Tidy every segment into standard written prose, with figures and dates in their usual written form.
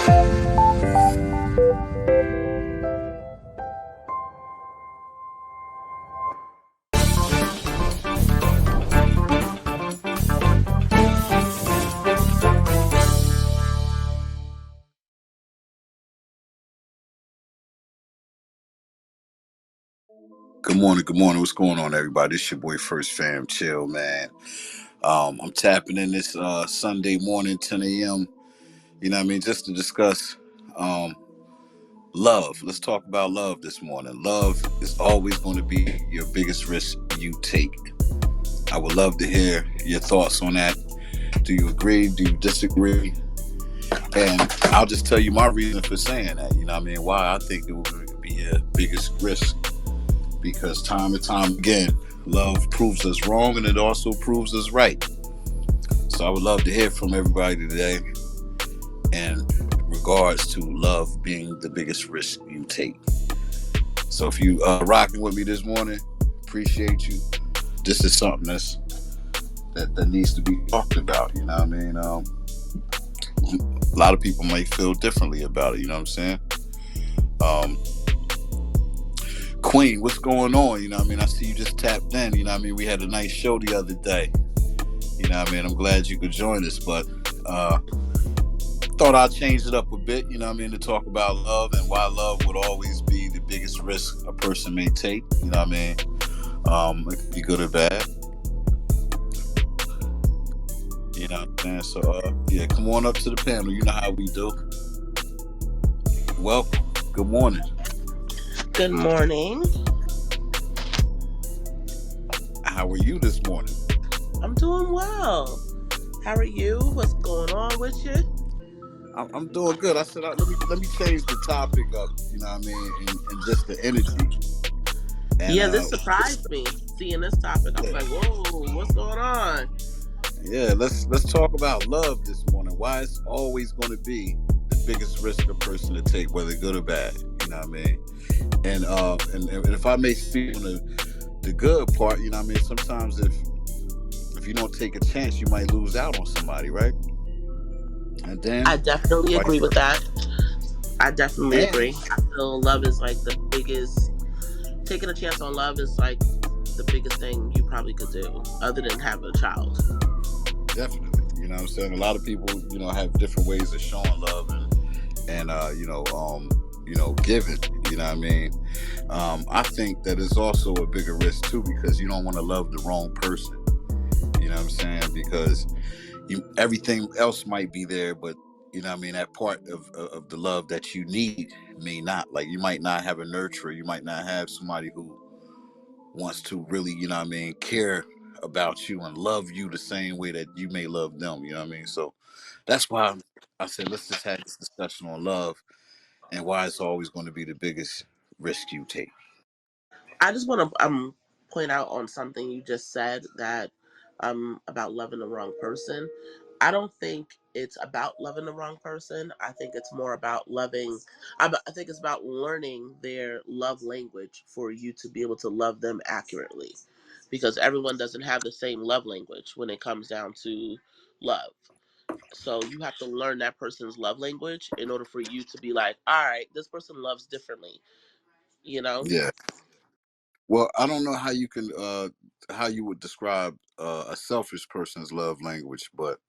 Good morning, good morning. What's going on, everybody? This your boy First Fam Chill, man. I'm tapping in this Sunday morning, 10 a.m. You know what I mean? Just to discuss um, love. Let's talk about love this morning. Love is always going to be your biggest risk you take. I would love to hear your thoughts on that. Do you agree? Do you disagree? And I'll just tell you my reason for saying that. You know what I mean? Why I think it would be your biggest risk, because time and time again, love proves us wrong and it also proves us right. So I would love to hear from everybody today in regards to love being the biggest risk you take. So if you rocking with me this morning, appreciate you. This is something that needs to be talked about. You know what I mean? A lot of people might feel differently about it. You know what I'm saying? Um, Queen, what's going on? You know what I mean? I see you just tapped in. You know what I mean? We had a nice show the other day. You know what I mean? I'm glad you could join us, but thought I'd change it up a bit, you know what I mean, to talk about love and why love would always be the biggest risk a person may take, you know what I mean? It could be good or bad, you know what I'm saying? So, yeah, come on up to the panel. You know how we do. Welcome. Good morning. Good morning. How are you this morning? I'm doing well. How are you? What's going on with you? I'm doing good. I said, let me change the topic up, you know what I mean, and just the energy. And Yeah, this surprised me. Seeing this topic, I was yeah, like, "Whoa, what's going on?" yeah, let's talk about love this morning. Why it's always going to be the biggest risk a person to take, whether good or bad. You know what I mean? And if I may speak on the good part, you know what I mean. Sometimes if you don't take a chance, you might lose out on somebody, right? And then, I definitely vice agree with versa. that. I definitely And agree. I feel love is like the biggest. Taking a chance on love is like the biggest thing you probably could do, other than having a child. definitely, you know what I'm saying. A lot of people, have different ways of showing love and giving. You know what I mean? I think that it's also a bigger risk too, because you don't want to love the wrong person. You know what I'm saying? Because everything else might be there, but you know what I mean, that part of the love that you need may not. Like, you might not have a nurturer, you might not have somebody who wants to really, you know what I mean, care about you and love you the same way that you may love them. You know what I mean? So that's why I said let's just have this discussion on love and why it's always going to be the biggest risk you take. I just want to point out on something you just said that about loving the wrong person. I don't think it's about loving the wrong person. I think it's more about loving. I think it's about learning their love language for you to be able to love them accurately, because everyone doesn't have the same love language when it comes down to love. So you have to learn that person's love language in order for you to be like, all right, this person loves differently. You know. Yeah. Well, I don't know how you would describe a selfish person's love language, but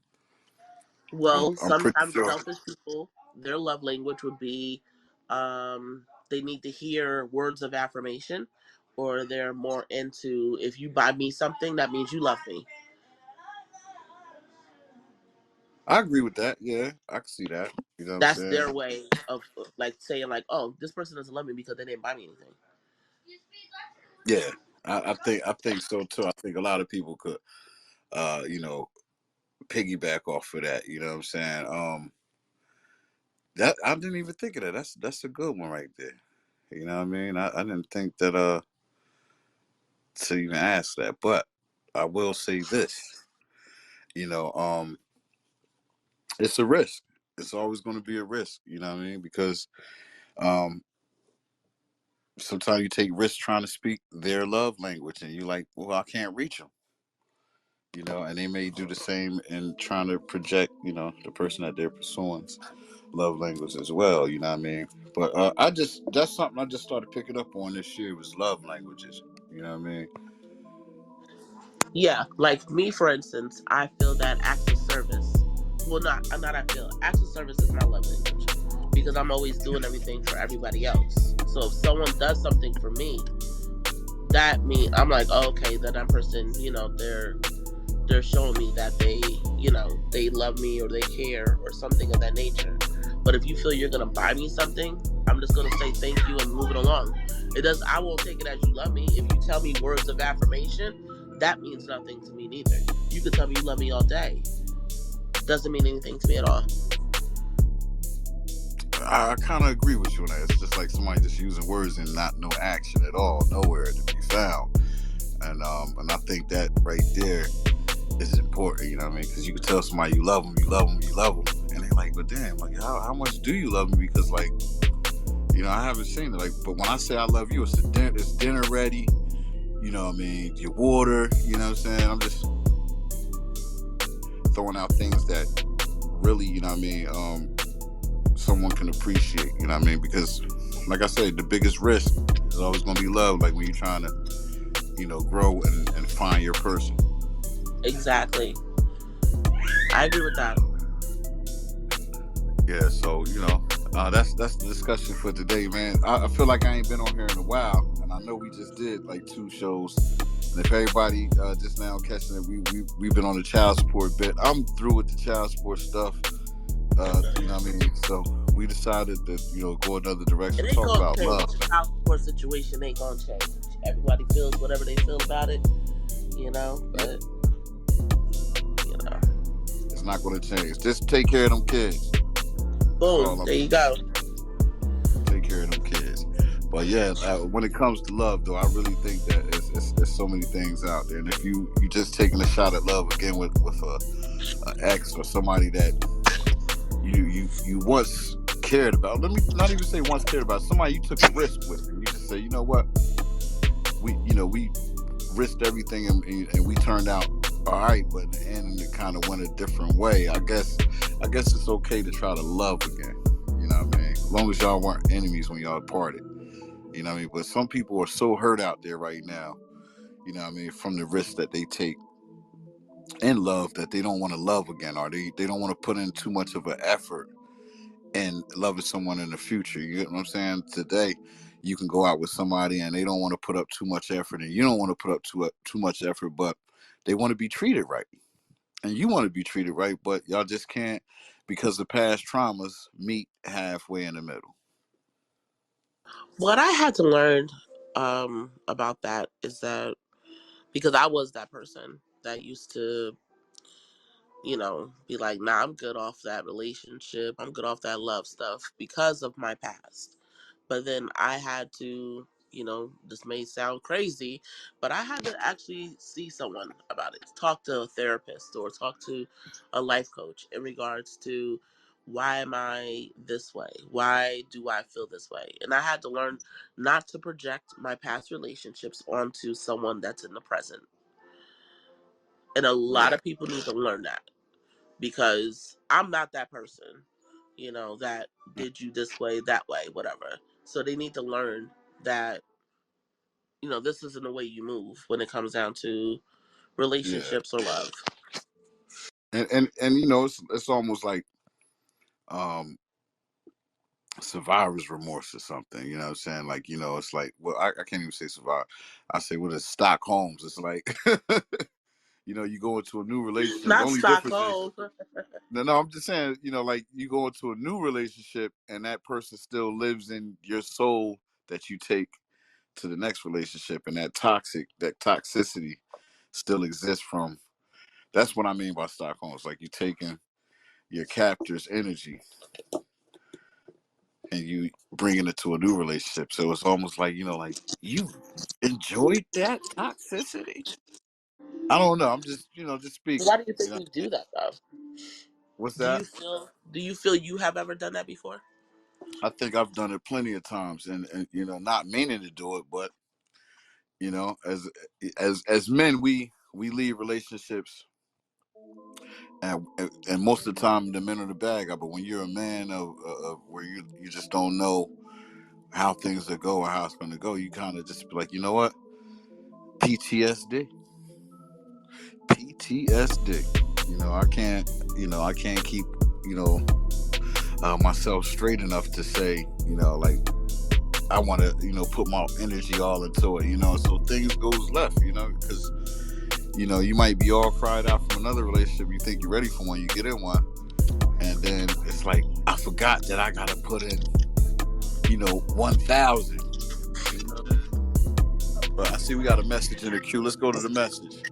Well, I'm pretty sometimes sure. selfish people, their love language would be they need to hear words of affirmation, or they're more into if you buy me something, that means you love me. I agree with that. Yeah, I can see that. You know what I'm That's saying? their way of like saying like, oh, this person doesn't love me because they didn't buy me anything. Yeah, I think so too. I think a lot of people could, uh, you know, piggyback off of that. You know what I'm saying? That I didn't even think of that. That's a good one right there. You know what I mean? I didn't think that to even ask that, but I will say this. You know, it's a risk. It's always going to be a risk. You know what I mean? Because um, sometimes you take risks trying to speak their love language, and you're like, well, I can't reach them. And they may do the same in trying to project, the person that they're pursuing. love language as well. You know what I mean? But that's something I just started picking up on this year was love languages. You know what I mean? Yeah, like me, for instance, I feel that acts of service. Well, not I feel acts of service is my love language because I'm always doing everything for everybody else. So if someone does something for me, that mean I'm like, oh, okay, that person, they're showing me that they love me or they care or something of that nature. But if you feel you're gonna buy me something, I'm just gonna say thank you and move it along. It does. I won't take it as you love me. If you tell me words of affirmation, that means nothing to me neither. You could tell me you love me all day. Doesn't mean anything to me at all. I kind of agree with you on that. It's just like somebody just using words and not no action at all, nowhere to be found. And I think that right there is important. You know what I mean? Because you can tell somebody you love them, you love them, you love them, and they're like, but damn, like how much do you love me? Because like I haven't seen it. Like, but when I say I love you, it's dinner ready. You know what I mean? Your water. You know what I'm saying? I'm just throwing out things that really, you know what I mean, someone can appreciate. You know what I mean? Because, like I said, the biggest risk is always going to be love. Like when you're trying to, grow and find your person. Exactly. I agree with that. Yeah. So that's the discussion for today, man. I feel like I ain't been on here in a while, and I know we just did like 2 shows. And if everybody just now catching it, we've been on the child support bit. I'm through with the child support stuff. You know what I mean? So we decided to, go another direction, It ain't talk gonna about change. love. The child support situation ain't gonna change. Everybody feels whatever they feel about it, Yeah, but you know. it's not going to change. Just take care of them kids. That's Boom, all I'm there you saying. go. Take care of them kids. But yeah, when it comes to love, though, I really think that it's so many things out there. And if you just taking a shot at love again with a ex or somebody that you once cared about. Let me not even say once cared about. Somebody you took a risk with, and you just say, you know what, we risked everything and we turned out all right, but in the end it kind of went a different way. I guess it's okay to try to love again. You know what I mean? As long as y'all weren't enemies when y'all parted. You know what I mean? But some people are so hurt out there right now. You know what I mean? From the risks that they take in love that they don't want to love again, or they don't want to put in too much of an effort and loving someone in the future. You get what I'm saying? Today, you can go out with somebody and they don't want to put up too much effort, and you don't want to put up too much effort, but they want to be treated right, and you want to be treated right, but y'all just can't because of past traumas meet halfway in the middle. What I had to learn about that is that because I was that person that used to, be like, nah, I'm good off that relationship. I'm good off that love stuff because of my past. But then I had to, this may sound crazy, but I had to actually see someone about it, talk to a therapist or talk to a life coach in regards to why am I this way? Why do I feel this way? And I had to learn not to project my past relationships onto someone that's in the present. And a lot Yeah, of people need to learn that because I'm not that person, that did you this way, that way, whatever. So they need to learn that, this isn't the way you move when it comes down to yeah, relationships or love. and it's almost like um survivor's remorse or something. You know what I'm saying? Like, it's like, well, I can't even say survivor. I say what is Stockholm's. It's like you go into a new relationship. The Not only difference is Stockholm. no, I'm just saying, like you go into a new relationship and that person still lives in your soul that you take to the next relationship, and that toxicity still exists from. That's what I mean by Stockholm. It's like you taking your captor's energy and you bringing it to a new relationship. So it's almost like like you enjoyed that toxicity. I don't know. I'm just just speaking. Why do you think we do that though? What's Do that? you feel do you feel you have ever done that before? I think I've done it plenty of times, and not meaning to do it, but as men, we leave relationships and most of the time the men are the bad guy. But when you're a man of where you just don't know how things will go or how it's going to go, you kind of just be like, you know what, PTSD, PTSD. I can't keep you know myself straight enough to say, like I want to, put my energy all into it, so things goes left, because you might be all cried out from another relationship. You think you're ready for one, you get in one, and then it's like I forgot that I gotta put in, 1,000. You know? But I see we got a message in the queue. Let's go to the message.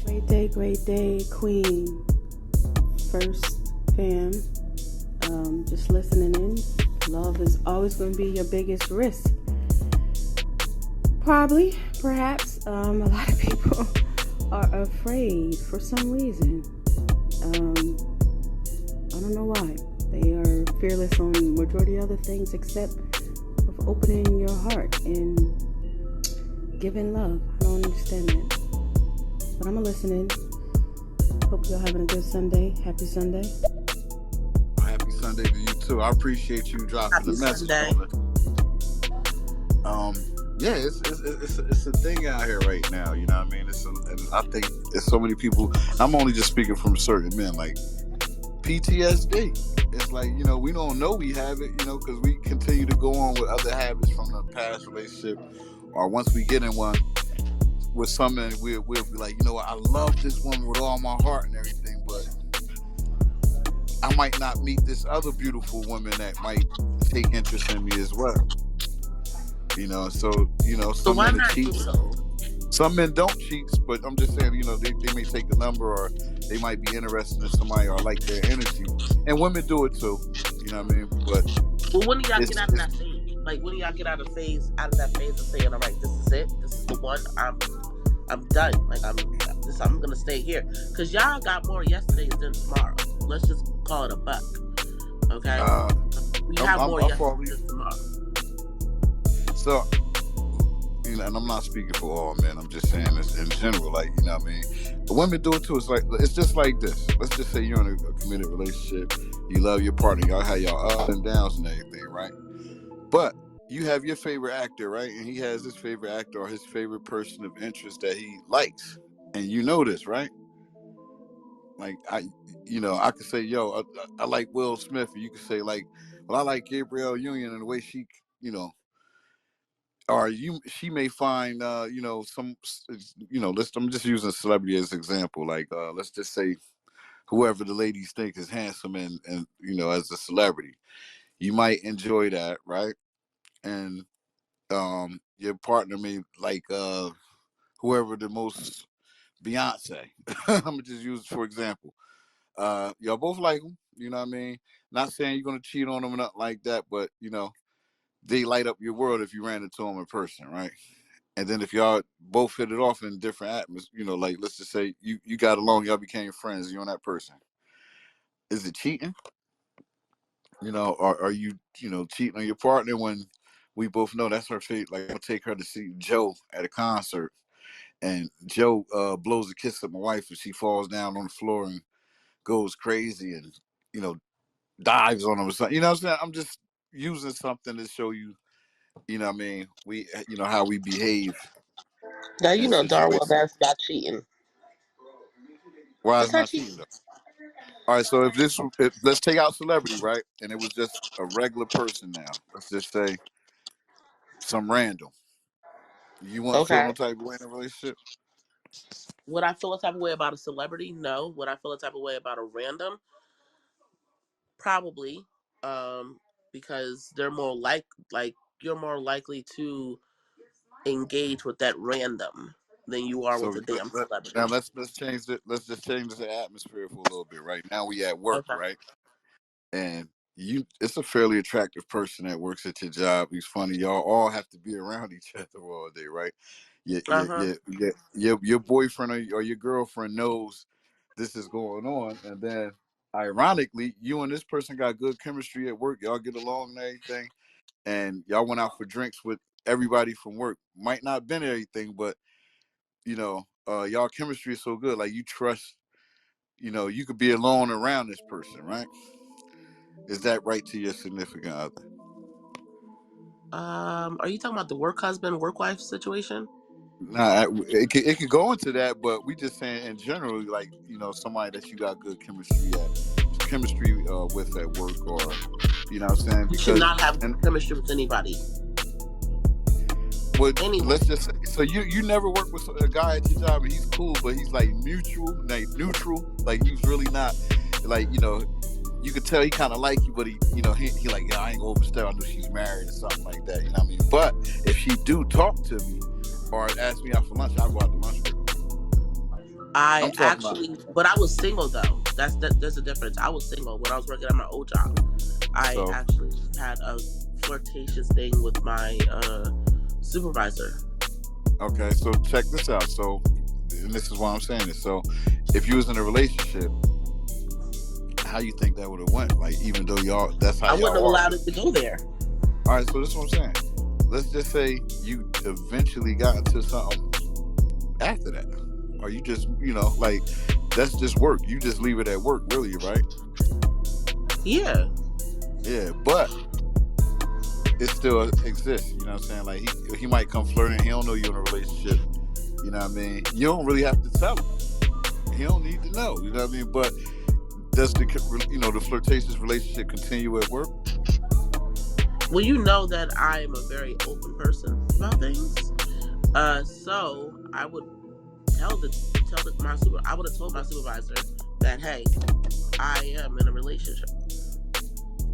Great day, Queen. First fam, just listening in. Love is always going to be your biggest risk. Probably, perhaps, a lot of people are afraid for some reason. I don't know why. They are fearless on majority of other things except of opening your heart and giving love. I don't understand that. But I'm listening. Hope you're having a good Sunday. Happy Sunday. Happy Sunday to you too. I appreciate you dropping Happy the message Sunday. on us. Yeah, it's a thing out here right now. You know what I mean? And I think there's so many people. I'm only just speaking from certain men, like PTSD. It's like, we don't know we have it, because we continue to go on with other habits from the past relationship, or once we get in one with someone, we'll be like, what, I love this woman with all my heart and everything, but I might not meet this other beautiful woman that might take interest in me as well. So So some why men are not you cheats. though? Some men don't cheat, but I'm just saying, they may take the number, or they might be interested in somebody, or like their energy. And women do it too. You know what I mean? But Well, when do y'all get out of it's that phase? Like, when do y'all get out of that phase of saying, all right, this is it, this is the one, I'm done. Like, I'm gonna stay here, cause y'all got more yesterdays than tomorrow. Let's just call it a buck, okay? We have more I'm yesterdays than tomorrow. So, and I'm not speaking for all men. I'm just saying this in general. Like, you know what I mean? But women do it too. It's just like this. Let's just say you're in a committed relationship. You love your partner. Y'all have y'all ups and downs and everything, right? But you have your favorite actor, right? And he has his favorite actor or his favorite person of interest that he likes. And you know this, right? Like, I could say, yo, I like Will Smith. And you could say, like, well, I like Gabrielle Union and the way she, or she may find some, I'm just using a celebrity as an example, like let's just say whoever the ladies think is handsome, and as a celebrity, you might enjoy that, right? And your partner may like whoever the most, Beyonce. I'm gonna just use it for example. Y'all both like them, you know what I mean? Not saying you're gonna cheat on them or nothing like that, but they light up your world if you ran into them in person, right? And then if y'all both hit it off in different atmospheres, like let's just say you got along, y'all became friends, you and that person. Is it cheating? Or are you, cheating on your partner when we both know that's her fate? Like, I'll take her to see Joe at a concert, and Joe blows a kiss at my wife, and she falls down on the floor and goes crazy, and you know dives on him or something. You know what I'm saying? I'm just using something to show you, what I mean, we, how we behave Now you in know darn well situations. that's not cheating. Why is That's it not not cheating. cheating though? All right, so let's take out celebrity, right? And it was just a regular person now. Let's just say some random. You wouldn't feel no Okay. type of way in a relationship. Would I feel a type of way about a celebrity? No. Would I feel a type of way about a random? Probably. Um, because they're more like you're more likely to engage with that random than you are with So a damn now celebrity. let's change it. Let's just change the atmosphere for a little bit. Right now we at work, Okay. right? And it's a fairly attractive person that works at your job. He's funny. Y'all all have to be around each other all day, right? Uh huh. Your boyfriend or your girlfriend knows this is going on, and then ironically, you and this person got good chemistry at work. Y'all get along and everything, and y'all went out for drinks with everybody from work. Might not been anything, but y'all chemistry is so good. Like, you trust. you could be alone around this person, right? Is that right to your significant other? Are you talking about the work husband, work wife situation? Nah, it could go into that, but we just saying in general, like somebody that you got good chemistry with at work, or what I'm saying, You should because not have and chemistry with anybody. what Anyone. let's just say, so you never work with a guy at your job and he's cool, but he's like neutral, like he's really not like you could tell he kind of like you, but he like, yeah, I ain't gonna overstep. I know she's married or something like that. You know what I mean? But if she do talk to me or ask me out for lunch, I'll go out to lunch with her. I'm I talking about. actually, but I was single though. There's a difference. I was single when I was working at my old job. I So actually had a flirtatious thing with my supervisor. okay, so check this out. So, and this is why I'm saying this. So, if you was in a relationship, how you think that would have went? Like, even though that's how I wouldn't have y'all are. allowed it to go there. All right, so this is what I'm saying. Let's just say you eventually got into something after that, or you just like that's just work. You just leave it at work, really, right? Yeah. Yeah, but it still exists. You know what I'm saying? Like he might come flirting. He don't know you're in a relationship. You know what I mean? You don't really have to tell him. He don't need to know. You know what I mean? But does the flirtatious relationship continue at work? Well, you know that I am a very open person about things. So I would I would have told my supervisor that, hey, I am in a relationship.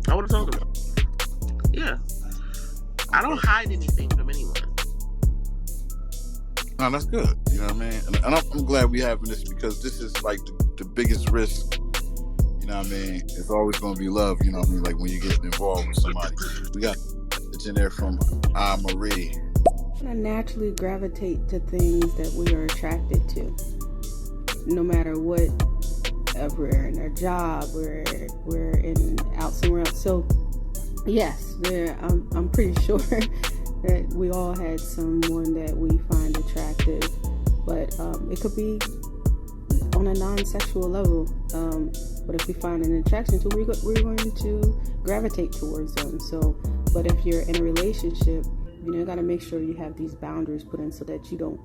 I would have told Okay. him. Yeah. I don't hide anything from anyone. No, that's good. You know what I mean? And I'm glad we having this, because this is like the biggest risk. You know what I mean? It's always going to be love. You know what I mean? Like when you get involved with somebody. We got it's in there from Marie. I naturally gravitate to things that we are attracted to, no matter what. If we're in a job, we're in out somewhere else. So yes, I'm pretty sure that we all had someone that we find attractive, but it could be on a non-sexual level. But if we find an attraction to, we're going to gravitate towards them. So, but if you're in a relationship, you got to make sure you have these boundaries put in so that you don't,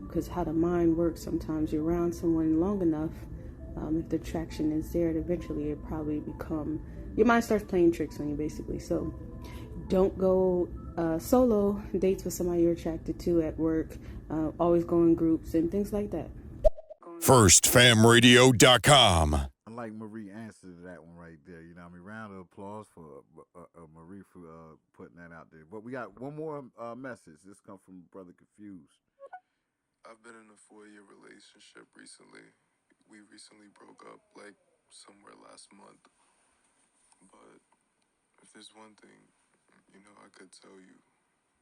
because how the mind works, sometimes you're around someone long enough, if the attraction is there, eventually it probably your mind starts playing tricks on you, basically. So don't go solo dates with somebody you're attracted to at work. Always go in groups and things like that. FirstFamRadio.com. I like Marie answered that one right there. You know what I mean? Round of applause for Marie for putting that out there. But we got one more message. This comes from Brother Confused. I've been in a 4-year relationship recently. We recently broke up, like somewhere last month. But if there's one thing, I could tell you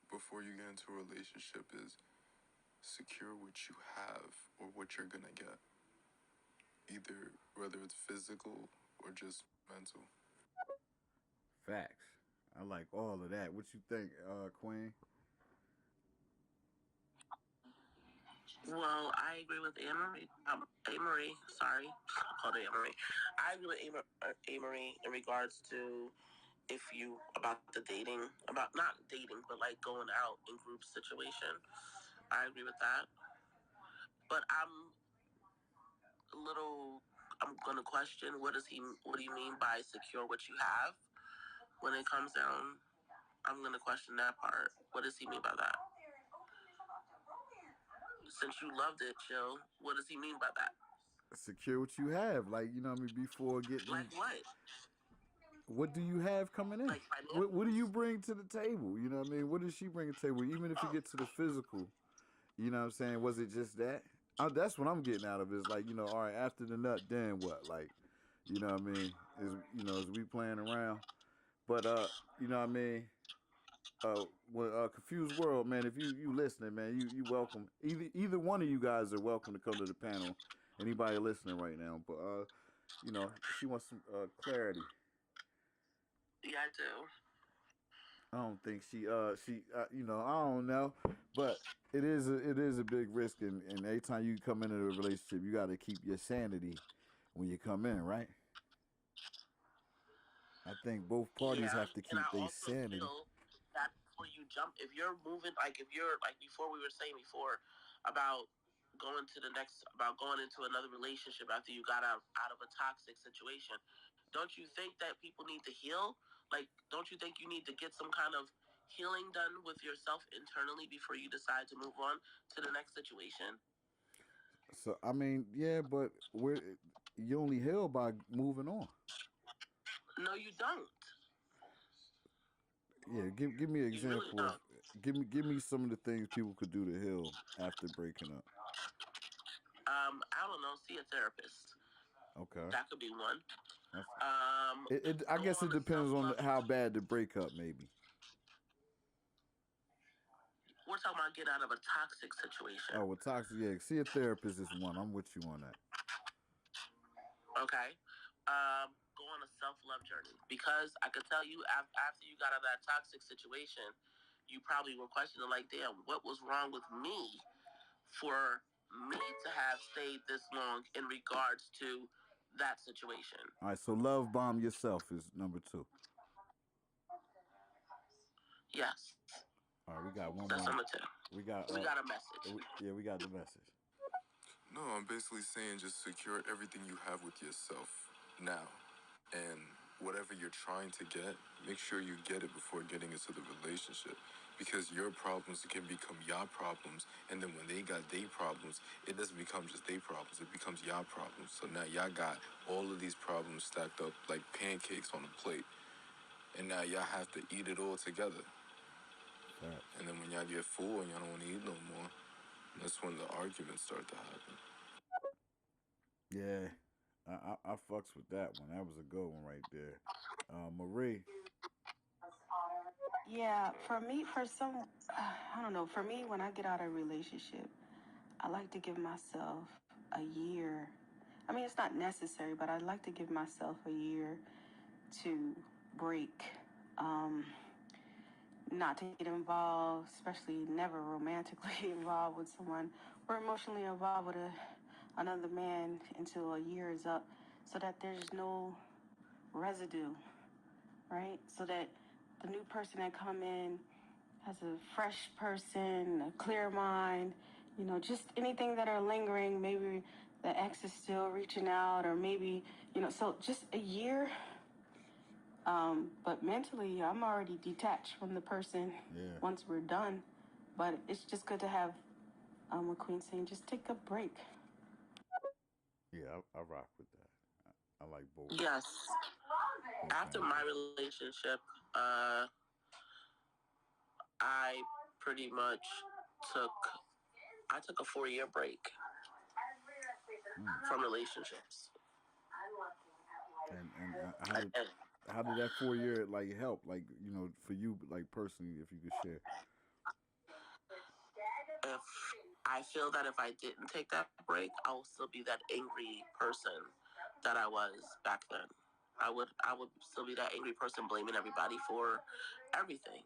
before you get into a relationship is secure what you have or what you're gonna get. Either whether it's physical or just mental. Facts. I like all of that. What you think, Queen? Well, I agree with Amory. Amory, sorry, I called it Amory. I agree with Amory in regards to if you about the dating, about not dating, but like going out in group situation. I agree with that. But a little. I'm gonna question what does he? What do you mean by secure what you have? When it comes down, I'm gonna question that part. What does he mean by that? Since you loved it, Chill, what does he mean by that? Secure what you have. Like, you know what I mean? Before getting. Like what? What do you have coming in? Like finance? What do you bring to the table? You know what I mean? What does she bring to the table? Even if you get to the physical, you know what I'm saying? Was it just that? That's what I'm getting out of it. Is like, all right, after the nut, then what? Like, you know what I mean? Is we playing around? But you know what I mean? Confused world, man. If you listening, man, you welcome. Either one of you guys are welcome to come to the panel. Anybody listening right now, but she wants some clarity. Yeah, I do. I don't think I don't know, but it is a big risk, and every time you come into a relationship, you got to keep your sanity, when you come in, right? I think both parties Yeah, have to and I keep their also sanity. feel that before you jump, if you're moving, like if you're like before we were saying before about going into another relationship after you got out of a toxic situation, don't you think that people need to heal? Like, don't you think you need to get some kind of healing done with yourself internally before you decide to move on to the next situation? So I mean, yeah, but we're you only heal by moving on. No, you don't. Yeah, give me an You really example of don't. give me some of the things people could do to heal after breaking up. I don't know. See a therapist. Okay, That could be one. that's Um, I go guess it on a depends self on love. how bad the breakup may be. We're talking about getting out of a toxic situation. Oh, well, toxic. Yeah, see a therapist is one. I'm with you on that. Okay. Go on a self love journey because I could tell you after you got out of that toxic situation, you probably were questioning like, damn, what was wrong with me for me to have stayed this long in regards to that situation? All right, so love bomb yourself is number two. Yes, All right, we got one that's more. number two. We got We got a message. yeah, we got the message. No, I'm basically saying just secure everything you have with yourself now. And whatever you're trying to get, make sure you get it before getting into the relationship. Because your problems can become your problems. And then when they got their problems, it doesn't become just their problems, it becomes your problems. So now y'all got all of these problems stacked up like pancakes on a plate. And now y'all have to eat it all together. Facts. And then when y'all get full and y'all don't want to eat no more, that's when the arguments start to happen. Yeah, I fucks with that one. That was a good one right there. Marie. Yeah, for me, for some, I don't know. For me, when I get out of a relationship, I like to give myself a year. I mean, it's not necessary, but I like to give myself a year to break, not to get involved, especially never romantically involved with someone or emotionally involved with another man until a year is up, so that there's no residue, right? So that the new person that come in has a fresh person, a clear mind, just anything that are lingering. Maybe the ex is still reaching out, or maybe, so just a year. But mentally, I'm already detached from the person Yeah, once we're done. But it's just good to have a queen saying, just take a break. yeah, I rock with that. I like Yes. both After my angles. relationship, I pretty much took took a 4 year break from relationships. And And how did that 4 year like help? Like for you like personally, if you could share. if I feel that if I didn't take that break, I will still be that angry person that I was back then. I would still be that angry person blaming everybody for everything.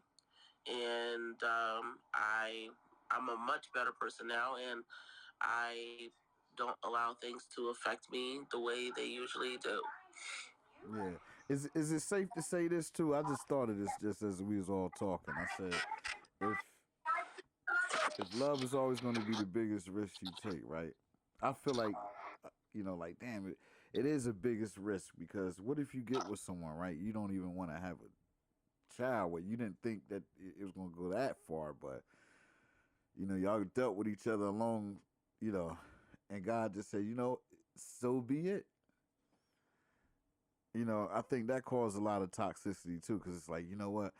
And I'm a much better person now, and I don't allow things to affect me the way they usually do. Yeah, is it safe to say this too? I just thought of this just as we was all talking. I said, if if love is always going to be the biggest risk you take, right? I feel like like damn it is a biggest risk because what if you get with someone, right? You don't even want to have a child with. You didn't think that it was going to go that far, but y'all dealt with each other along, you know, and God just said, so be it. I think that caused a lot of toxicity too, because it's like, you know what?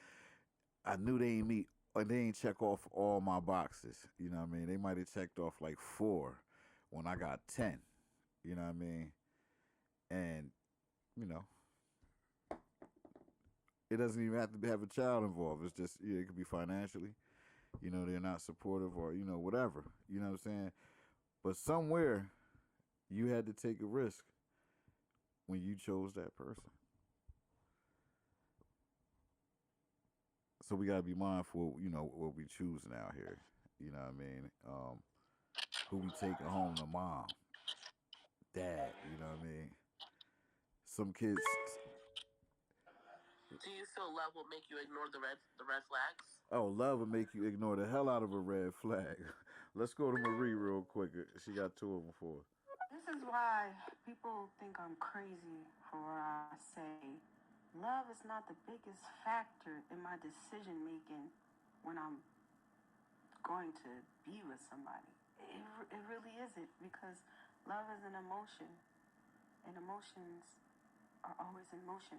I knew they ain't meet or they ain't check off all my boxes. You know what I mean? They might have checked off like 4 when I got 10. You know what I mean? And, you know, it doesn't even have to have a child involved. It's just, it could be financially. They're not supportive or, whatever. You know what I'm saying? But somewhere you had to take a risk when you chose that person. So we gotta be mindful, what we choose now here. You know what I mean? Who we taking home to mom. dad. You know what I mean? Some kids. Do you feel love will make you ignore the red flags? Oh, love will make you ignore the hell out of a red flag. Let's go to Marie real quick. She got two of them for us. This is why people think I'm crazy for what I say. Love is not the biggest factor in my decision making when I'm going to be with somebody. It really isn't, because love is an emotion, and emotions are always in motion.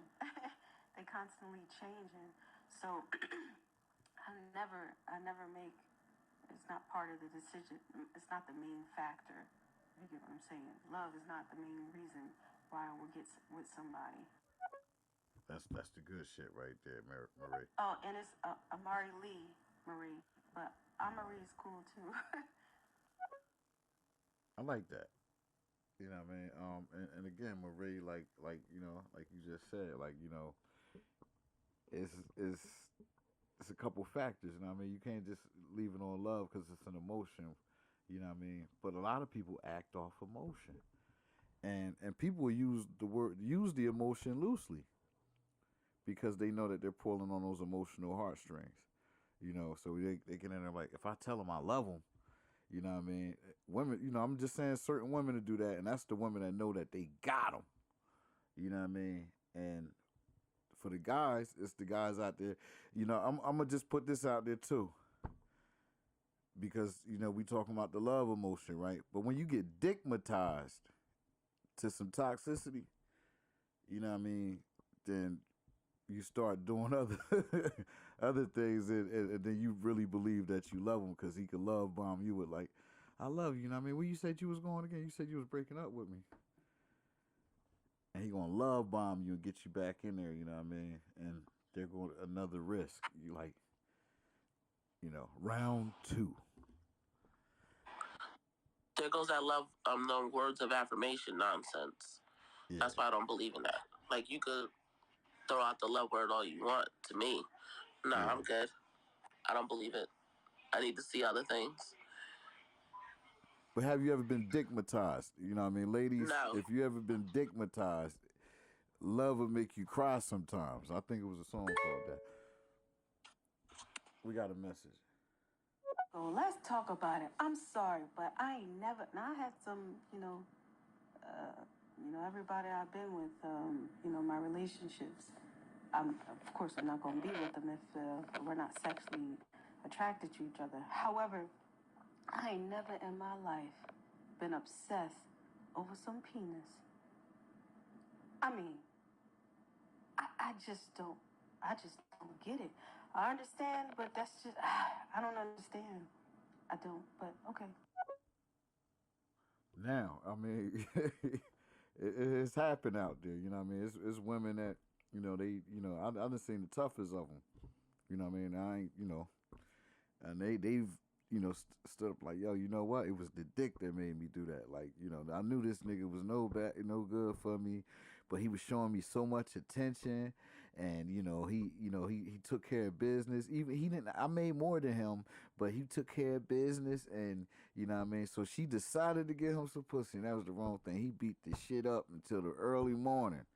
They constantly changing. So I never make, it's not part of the decision. It's not the main factor. You get what I'm saying? Love is not the main reason why I will get with somebody. That's the good shit right there, Marie. Oh, and it's Amari Lee, Marie. But Amari is cool too. I like that. You know what I mean? And again, Marie, like you know, like you just said, like you know, it's it's a couple factors. You know what I mean? You can't just leave it on love because it's an emotion. You know what I mean? But a lot of people act off emotion, and people use the emotion loosely because they know that they're pulling on those emotional heartstrings. You know, so they get in there like, if I tell them I love them, you know what I mean? Women, you know, I'm just saying certain women to do that, and that's the women that know that they got them. You know what I mean? And for the guys, it's the guys out there. You know, I'm gonna just put this out there too, because you know we talking about the love emotion, right? But when you get dickmatized to some toxicity, you know what I mean? Then you start doing other other things, and then you really believe that you love him because he could love bomb you with like, I love you. You know what I mean? Where you said you was going again? You said you was breaking up with me, and he gonna love bomb you and get you back in there. You know what I mean? And they're going another risk. You like, you know, round two. There goes that love, the words of affirmation nonsense. Yeah, That's why I don't believe in that. Like, you could throw out the love word all you want to me. Nah, yeah. I'm good. I don't believe it. I need to see other things. But have you ever been dickmatized? You know what I mean? Ladies, No. if you ever been dickmatized, love will make you cry sometimes. I think it was a song called that. We got a message. So let's talk about it. I'm sorry, but I ain't never. Now I had some, everybody I've been with, my relationships. Of course, I'm not gonna be with them if we're not sexually attracted to each other. However, I ain't never in my life been obsessed over some penis. I mean, I just don't. I just don't get it. I understand, but that's just. I don't understand. I don't. But okay. Now, I mean, it's happened out there. You know what I mean? It's women that, you know, I done seen the toughest of them. You know what I mean? I ain't, you know, and they've, you know, stood up like, yo, you know what? It was the dick that made me do that. Like, you know, I knew this nigga was no good for me, but he was showing me so much attention, and he took care of business. Even he didn't. I made more than him, but he took care of business, and you know what I mean. So she decided to get him some pussy, and that was the wrong thing. He beat the shit up until the early morning,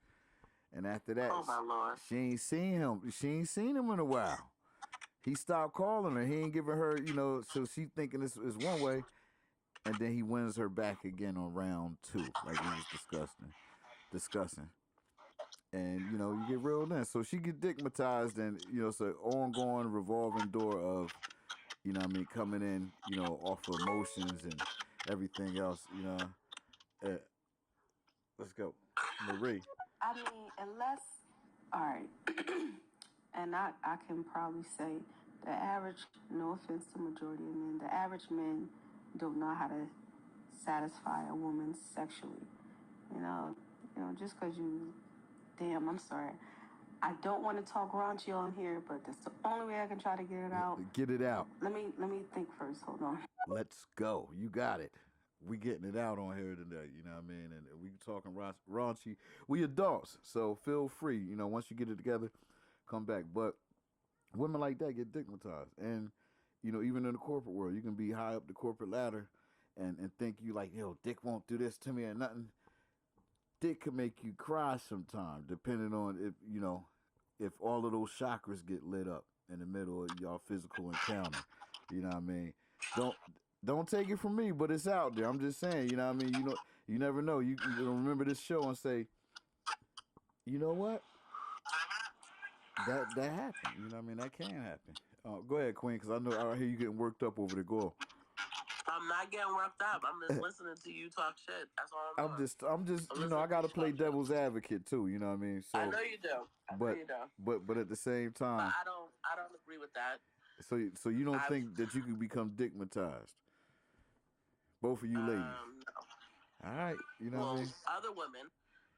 and after that, Oh, my Lord. she ain't seen him. She ain't seen him in a while. He stopped calling her. He ain't giving her, you know, so she thinking this is one way. And then he wins her back again on round two, like we was discussing. And, you know, you get reeled in. So she get dickmatized, and, you know, it's an ongoing revolving door of, you know what I mean, coming in, you know, off of emotions and everything else, you know. Uh, let's go. Marie. I mean, unless, all right, and I can probably say the average, no offense to majority of men, the average men don't know how to satisfy a woman sexually. Just because damn, I'm sorry. I don't want to talk raunchy on here, but that's the only way I can try to get it out. Get it out. Let me think first. Hold on. Let's go. You got it. We getting it out on here today, you know what I mean? And we talking raunchy. We adults, so feel free. You know, once you get it together, come back. But women like that get dickmatized. And, you know, even in the corporate world, you can be high up the corporate ladder and think you like, yo, dick won't do this to me or nothing. dick can make you cry sometimes, depending on if all of those chakras get lit up in the middle of y'all physical encounter. You know what I mean? Don't don't take it from me, but it's out there. I'm just saying, you know what I mean? You never know. You gonna remember this show and say, you know what? That happened. You know what I mean? That can happen. Go ahead, Queen, because I hear you getting worked up over the goal. I'm not getting worked up. I'm just listening to you talk shit. That's all I'm doing. I'm just, I'm I listening to got to you play talk shit. devil's advocate too. You know what I mean? I So, know you do. I know but, you do. but at the same But time, I don't agree with that. so you don't I've think that you could become digmatized? Both of you ladies. no. All right. You know what I Well, mean? other women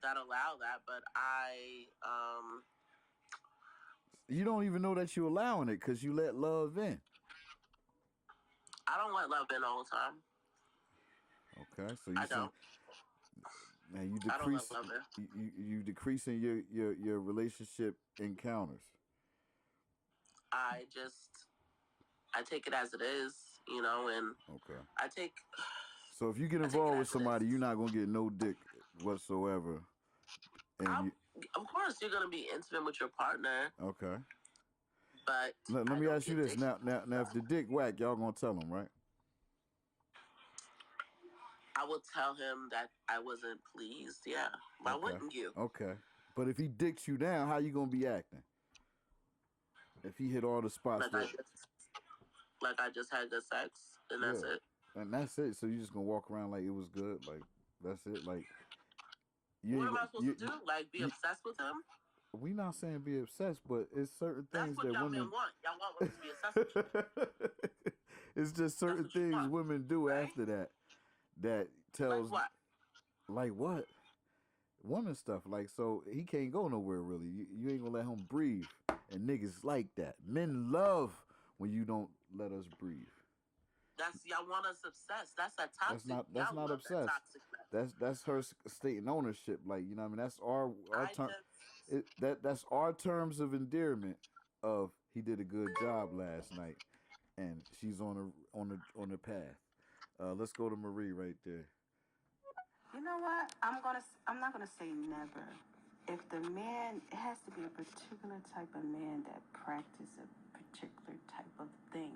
that allow that, but I You don't even know that you're allowing it because you let love in. I don't let love in all the time. Okay. So you I saying, don't. man, you I don't let decrease love in. you decreasing your relationship encounters. I take it as it is, and Okay. I take So if you get I take it involved with as it somebody, you're is. not gonna get no dick whatsoever. And you Of course, you're gonna be intimate with your partner, okay? but Let I me don't ask you get this dick. now. If the dick whack, y'all gonna tell him, right? I will tell him that I wasn't pleased. Yeah, why Okay. wouldn't you? Okay. But if he dicks you down, how you gonna be acting? If he hit all the spots Like I that, just, like I just had good sex, and that's yeah, it. and that's it. So you just gonna walk around like it was good, like that's it. Like you What ain't am I supposed to you, do? Like be you obsessed with him? we not saying be obsessed, but it's certain That's things what that y'all men women. want. Y'all want women to be obsessed with you. It's just That's certain what you things want, women do right? after that Like tells what? like what woman stuff. Like so he can't go nowhere really. You ain't gonna let him breathe. And niggas like that. Men love when you don't let us breathe. That's y'all want us obsessed. That's that toxic. That's Y'all not love that obsessed. toxic mess. That's her stating ownership. Like you know what I mean. That's our I term. just That's our terms of endearment. Of he did a good job last night, and she's on the path. Let's go to Marie right there. You know what? I'm not gonna say never. If the man, it has to be a particular type of man that practice a particular type of thing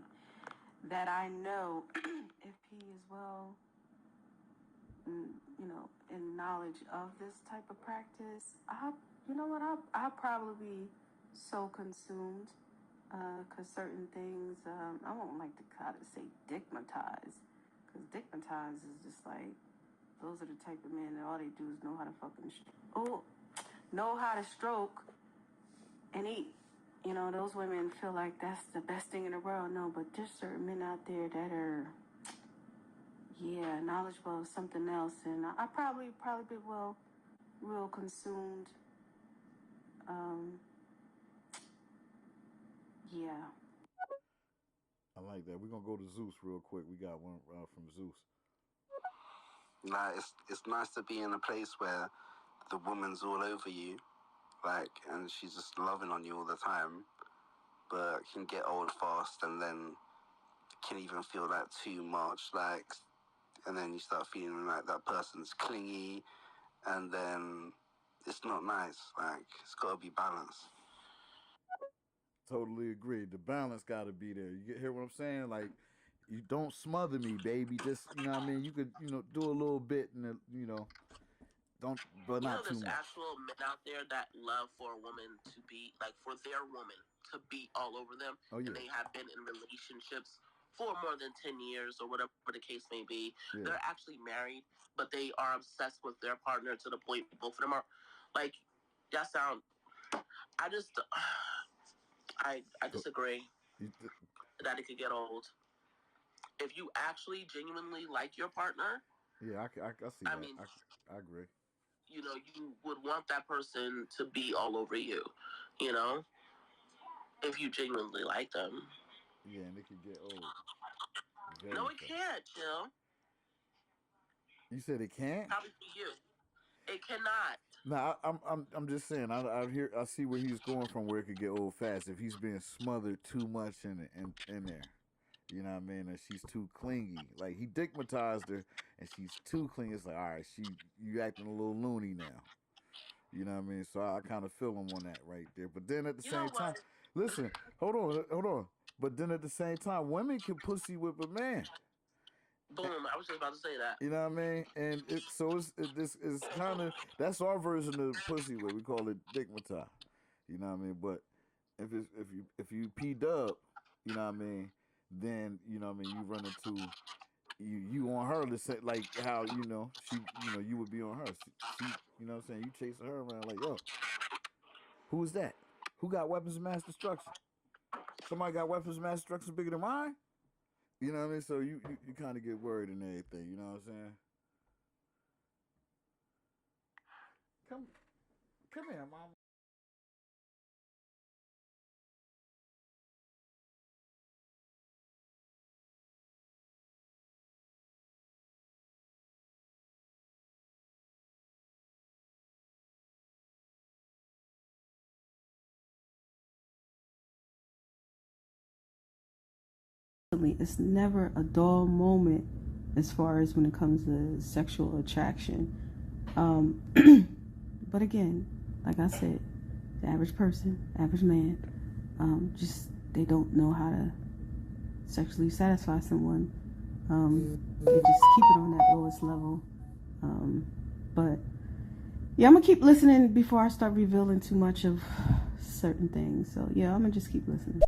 that I know if he is well, in knowledge of this type of practice, I'll probably be so consumed, because certain things, I won't like to kind of say digmatize, because digmatize is just like, those are the type of men that all they do is know how to know how to stroke and eat. Those women feel like that's the best thing in the world. No, but there's certain men out there that are, yeah, knowledgeable of something else, and I probably be real consumed. Um, yeah. I like that. We're gonna go to Zeus real quick. We got one from Zeus. Like it's nice to be in a place where the woman's all over you, like, and she's just loving on you all the time, but can get old fast, and then can even feel that too much, like, and then you start feeling like that person's clingy, and then it's not nice. Like it's got to be balanced. Totally agree. The balance got to be there. You hear what I'm saying? Like, you don't smother me, baby. Just you know what I mean. You could do a little bit, and don't, but not too There's much. actual men out there that love for a woman to be like for their woman to be all over them, Oh yeah, and they have been in relationships for more than 10 years or whatever the case may be. yeah. They're actually married, but they are obsessed with their partner to the point both of them are like, y'all sound. I just, I disagree that it could get old. If you actually genuinely like your partner, Yeah, I see I that. mean, I agree. you would want that person to be all over you, you know, if you genuinely like them. Yeah, and it could get old No, very it fast. can't, Jill. You said it can't? Probably for you. It cannot. No, I'm just saying. I see where he's going from, where it could get old fast if he's being smothered too much in there. You know what I mean? And she's too clingy. Like he digmatized her, and she's too clingy. It's like, all right, you acting a little loony now. You know what I mean? So I kind of feel him on that right there. But then at the You know same what? time, listen, hold on. But then at the same time, women can pussy whip a man. Boom! I was just about to say that. You know what I mean? And this is kind of that's our version of pussy whip. We call it digmatize. You know what I mean? But if you P dub, you know what I mean, then you know what I mean, you run into you on her to say like how you would be on her. She you know what I'm saying, you chasing her around like, yo, who's that? Who got weapons of mass destruction? Somebody got weapons of mass destruction bigger than mine? You know what I mean? So you kind of get worried and everything. You know what I'm saying? Come come here, mama. It's never a dull moment as far as when it comes to sexual attraction. Um, but again, like I said, the average person, average man, just they don't know how to sexually satisfy someone. They just keep it on that lowest level. But yeah, I'm gonna keep listening before I start revealing too much of certain things. So yeah, I'm gonna just keep listening.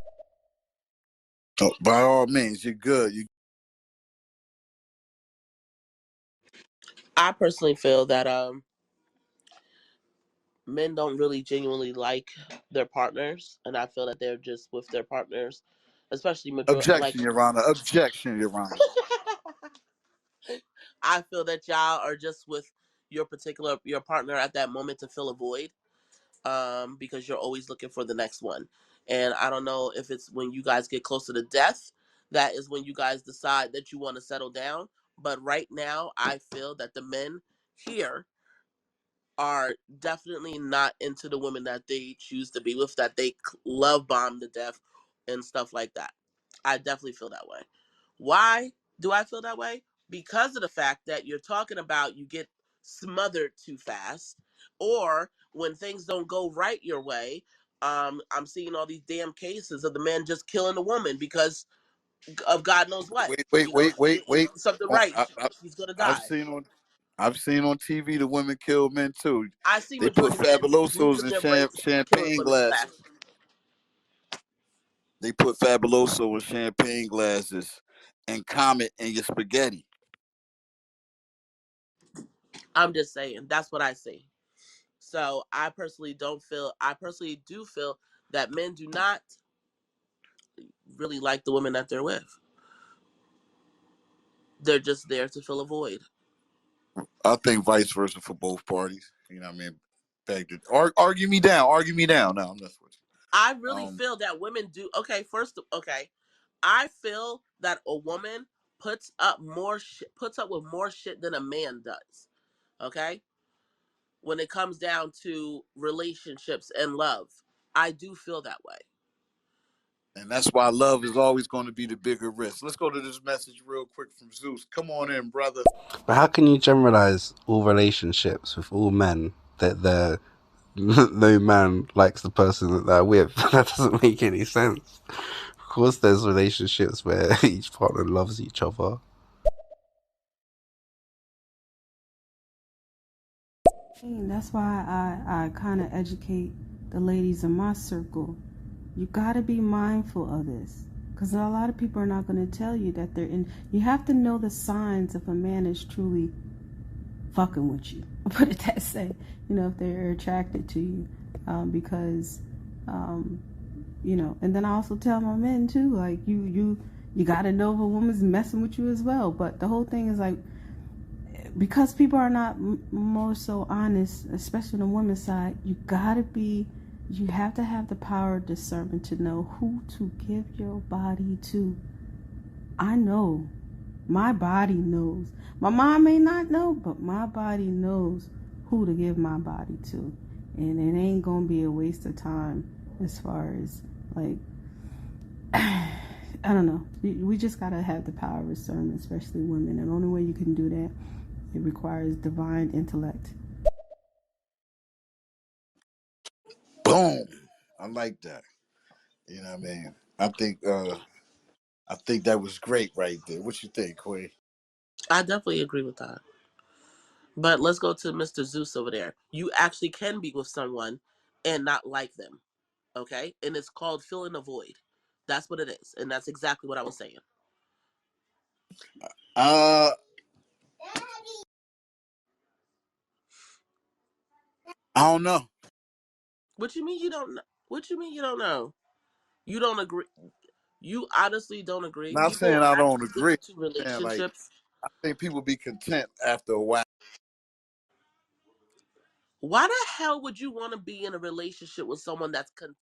Oh, by all means, you're good. I personally feel that men don't really genuinely like their partners, and I feel that they're just with their partners, especially like. Objection, Your Honor. Objection, Your Honor. I feel that y'all are just with your partner at that moment to fill a void, because you're always looking for the next one. And I don't know if it's when you guys get closer to death, that is when you guys decide that you want to settle down. But right now, I feel that the men here are definitely not into the women that they choose to be with, that they love bomb to death and stuff like that. I definitely feel that way. Why do I feel that way? Because of the fact that you're talking about you get smothered too fast, or when things don't go right your way. I'm seeing all these damn cases of the man just killing a woman because of God knows what. Wait, wait, wait, She wait, didn't wait. do something Oh, right. She's gonna I've die. seen on I've seen on TV the women kill men too. I see They put majority men fabulosos losing in their brains killing champagne women glasses. fast. They put fabuloso in champagne glasses and Comet in your spaghetti. I'm just saying that's what I see. So I personally do feel that men do not really like the women that they're with. They're just there to fill a void. I think vice versa for both parties. You know what I mean? Argue me down. Argue me down. No, I'm not with I you. really feel that women do. Okay. I feel that a woman puts up with more shit than a man does. Okay, when it comes down to relationships and love, I do feel that way. And that's why love is always going to be the bigger risk. Let's go to this message real quick from Zeus. Come on in, brother. But how can you generalize all relationships with all men that no man likes the person that they're with? That doesn't make any sense. Of course, there's relationships where each partner loves each other. That's why I kind of educate the ladies in my circle. You got to be mindful of this, because a lot of people are not going to tell you that they're in. You have to know the signs if a man is truly fucking with you. I'll put it that say. If they're attracted to you, because and then I also tell my men too, like you got to know if a woman's messing with you as well. But the whole thing is like, because people are not more so honest, especially on the women's side, you have to have the power of discernment to know who to give your body to. I know. My body knows. My mom may not know, but my body knows who to give my body to. And it ain't going to be a waste of time as far as, like, I don't know. We just gotta have the power of discernment, especially women. And the only way you can do that, it requires divine intellect. Boom. I like that. You know what I mean? I think that was great right there. What you think, Quay? I definitely agree with that. But let's go to Mr. Zeus over there. You actually can be with someone and not like them. Okay? And it's called filling a void. That's what it is. And that's exactly what I was saying. I don't know. What you mean you don't know? What you mean you don't know? You don't agree? You honestly don't agree? Not saying People I don't actually get agree. into Man, like relationships. I think people be content after a while. Why the hell would you want to be in a relationship with someone that's content